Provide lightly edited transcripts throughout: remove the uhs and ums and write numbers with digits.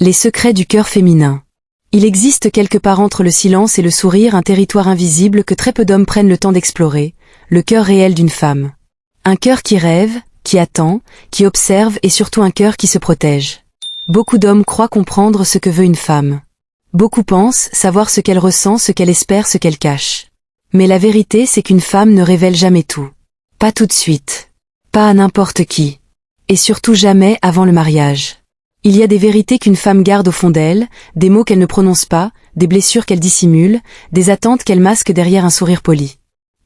Les secrets du cœur féminin. Il existe quelque part entre le silence et le sourire un territoire invisible que très peu d'hommes prennent le temps d'explorer, le cœur réel d'une femme. Un cœur qui rêve, qui attend, qui observe et surtout un cœur qui se protège. Beaucoup d'hommes croient comprendre ce que veut une femme. Beaucoup pensent savoir ce qu'elle ressent, ce qu'elle espère, ce qu'elle cache. Mais la vérité c'est qu'une femme ne révèle jamais tout. Pas tout de suite. Pas à n'importe qui. Et surtout jamais avant le mariage. Il y a des vérités qu'une femme garde au fond d'elle, des mots qu'elle ne prononce pas, des blessures qu'elle dissimule, des attentes qu'elle masque derrière un sourire poli.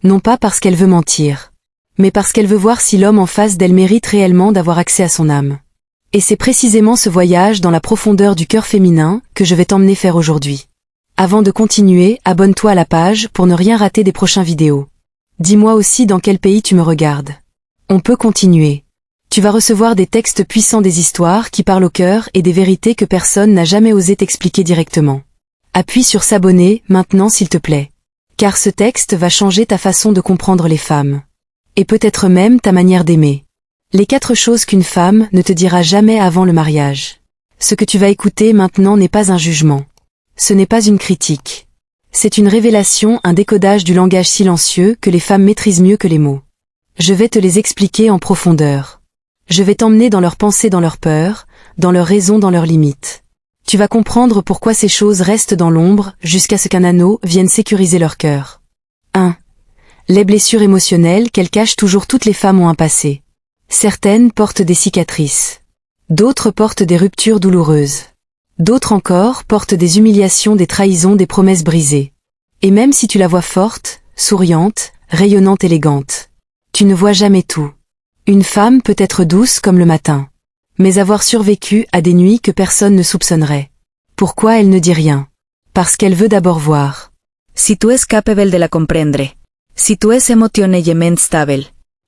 Non pas parce qu'elle veut mentir, mais parce qu'elle veut voir si l'homme en face d'elle mérite réellement d'avoir accès à son âme. Et c'est précisément ce voyage dans la profondeur du cœur féminin que je vais t'emmener faire aujourd'hui. Avant de continuer, abonne-toi à la page pour ne rien rater des prochaines vidéos. Dis-moi aussi dans quel pays tu me regardes. On peut continuer. Tu vas recevoir des textes puissants, des histoires qui parlent au cœur et des vérités que personne n'a jamais osé t'expliquer directement. Appuie sur s'abonner maintenant s'il te plaît. Car ce texte va changer ta façon de comprendre les femmes. Et peut-être même ta manière d'aimer. Les 4 choses qu'une femme ne te dira jamais avant le mariage. Ce que tu vas écouter maintenant n'est pas un jugement. Ce n'est pas une critique. C'est une révélation, un décodage du langage silencieux que les femmes maîtrisent mieux que les mots. Je vais te les expliquer en profondeur. Je vais t'emmener dans leurs pensées, dans leurs peurs, dans leurs raisons, dans leurs limites. Tu vas comprendre pourquoi ces choses restent dans l'ombre jusqu'à ce qu'un anneau vienne sécuriser leur cœur. 1. Les blessures émotionnelles qu'elles cachent toujours. Toutes les femmes ont un passé. Certaines portent des cicatrices. D'autres portent des ruptures douloureuses. D'autres encore portent des humiliations, des trahisons, des promesses brisées. Et même si tu la vois forte, souriante, rayonnante, élégante, tu ne vois jamais tout. Une femme peut être douce comme le matin, mais avoir survécu à des nuits que personne ne soupçonnerait. Pourquoi elle ne dit rien? Parce qu'elle veut d'abord voir. Si tu es capable de la comprendre. Si tu es émotionnellement stable.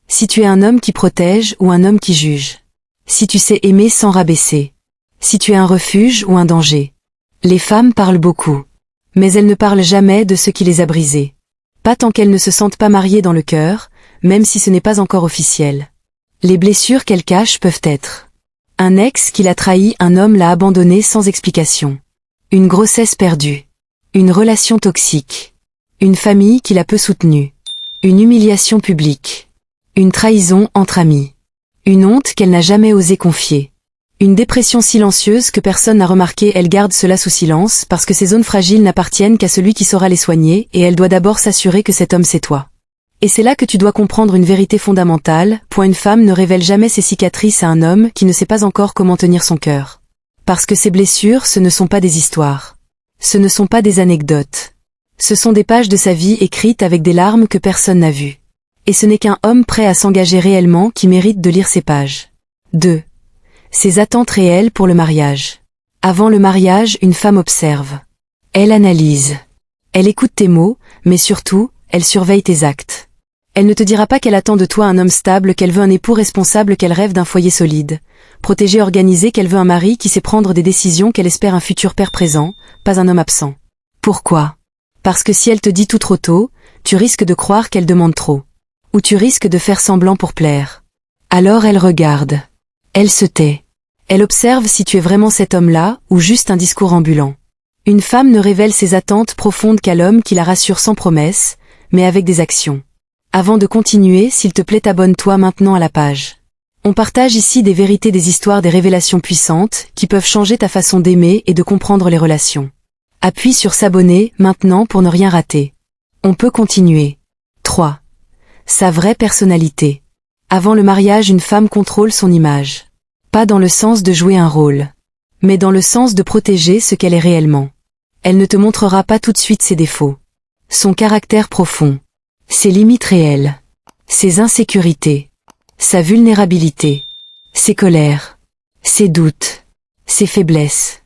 Si tu es un homme qui protège ou un homme qui juge. Si tu sais aimer sans rabaisser. Si tu es un refuge ou un danger. Les femmes parlent beaucoup. Mais elles ne parlent jamais de ce qui les a brisées. Pas tant qu'elles ne se sentent pas mariées dans le cœur, même si ce n'est pas encore officiel. Les blessures qu'elles cachent peuvent être un ex qui l'a trahi, un homme l'a abandonné sans explication. Une grossesse perdue. Une relation toxique. Une famille qui l'a peu soutenue. Une humiliation publique. Une trahison entre amis. Une honte qu'elle n'a jamais osé confier. Une dépression silencieuse que personne n'a remarquée. Elle garde cela sous silence parce que ces zones fragiles n'appartiennent qu'à celui qui saura les soigner et elle doit d'abord s'assurer que cet homme c'est toi. Et c'est là que tu dois comprendre une vérité fondamentale. Une femme ne révèle jamais ses cicatrices à un homme qui ne sait pas encore comment tenir son cœur. Parce que ces blessures, ce ne sont pas des histoires. Ce ne sont pas des anecdotes. Ce sont des pages de sa vie écrites avec des larmes que personne n'a vues. Et ce n'est qu'un homme prêt à s'engager réellement qui mérite de lire ces pages. 2. Ses attentes réelles pour le mariage. Avant le mariage, une femme observe. Elle analyse. Elle écoute tes mots, mais surtout, elle surveille tes actes. Elle ne te dira pas qu'elle attend de toi un homme stable, qu'elle veut un époux responsable, qu'elle rêve d'un foyer solide, protégé, organisé, qu'elle veut un mari qui sait prendre des décisions, qu'elle espère un futur père présent, pas un homme absent. Pourquoi? Parce que si elle te dit tout trop tôt, tu risques de croire qu'elle demande trop. Ou tu risques de faire semblant pour plaire. Alors elle regarde. Elle se tait. Elle observe si tu es vraiment cet homme-là, ou juste un discours ambulant. Une femme ne révèle ses attentes profondes qu'à l'homme qui la rassure sans promesse, mais avec des actions. Avant de continuer, s'il te plaît, abonne-toi maintenant à la page. On partage ici des vérités, des histoires, des révélations puissantes qui peuvent changer ta façon d'aimer et de comprendre les relations. Appuie sur s'abonner maintenant pour ne rien rater. On peut continuer. 3. Sa vraie personnalité. Avant le mariage, une femme contrôle son image. Pas dans le sens de jouer un rôle, mais dans le sens de protéger ce qu'elle est réellement. Elle ne te montrera pas tout de suite ses défauts. Son caractère profond. Ses limites réelles. Ses insécurités. Sa vulnérabilité. Ses colères. Ses doutes. Ses faiblesses.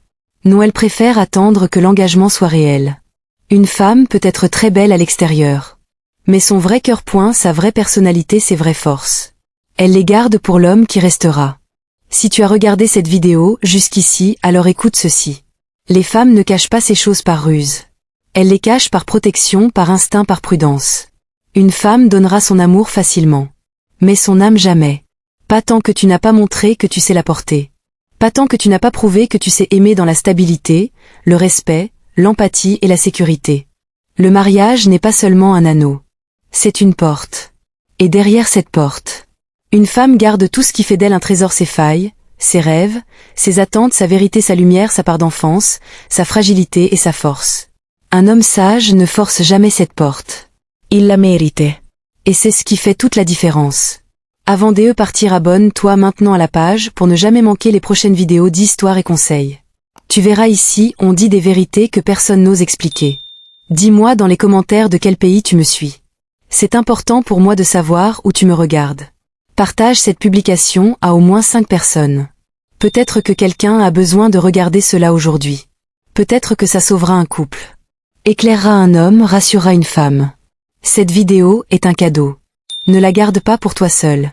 Non, elle préfère attendre que l'engagement soit réel. Une femme peut être très belle à l'extérieur. Mais son vrai cœur, sa vraie personnalité, ses vraies forces. Elle les garde pour l'homme qui restera. Si tu as regardé cette vidéo jusqu'ici, alors écoute ceci. Les femmes ne cachent pas ces choses par ruse. Elles les cachent par protection, par instinct, par prudence. Une femme donnera son amour facilement. Mais son âme jamais. Pas tant que tu n'as pas montré que tu sais la porter. Pas tant que tu n'as pas prouvé que tu sais aimer dans la stabilité, le respect, l'empathie et la sécurité. Le mariage n'est pas seulement un anneau. C'est une porte. Et derrière cette porte, une femme garde tout ce qui fait d'elle un trésor: ses failles, ses rêves, ses attentes, sa vérité, sa lumière, sa part d'enfance, sa fragilité et sa force. Un homme sage ne force jamais cette porte. Il la mérite. Et c'est ce qui fait toute la différence. Avant de partir, abonne-toi maintenant à la page pour ne jamais manquer les prochaines vidéos d'histoire et conseils. Tu verras ici, on dit des vérités que personne n'ose expliquer. Dis-moi dans les commentaires de quel pays tu me suis. C'est important pour moi de savoir où tu me regardes. Partage cette publication à au moins 5 personnes. Peut-être que quelqu'un a besoin de regarder cela aujourd'hui. Peut-être que ça sauvera un couple. Éclairera un homme, rassurera une femme. Cette vidéo est un cadeau. Ne la garde pas pour toi seul.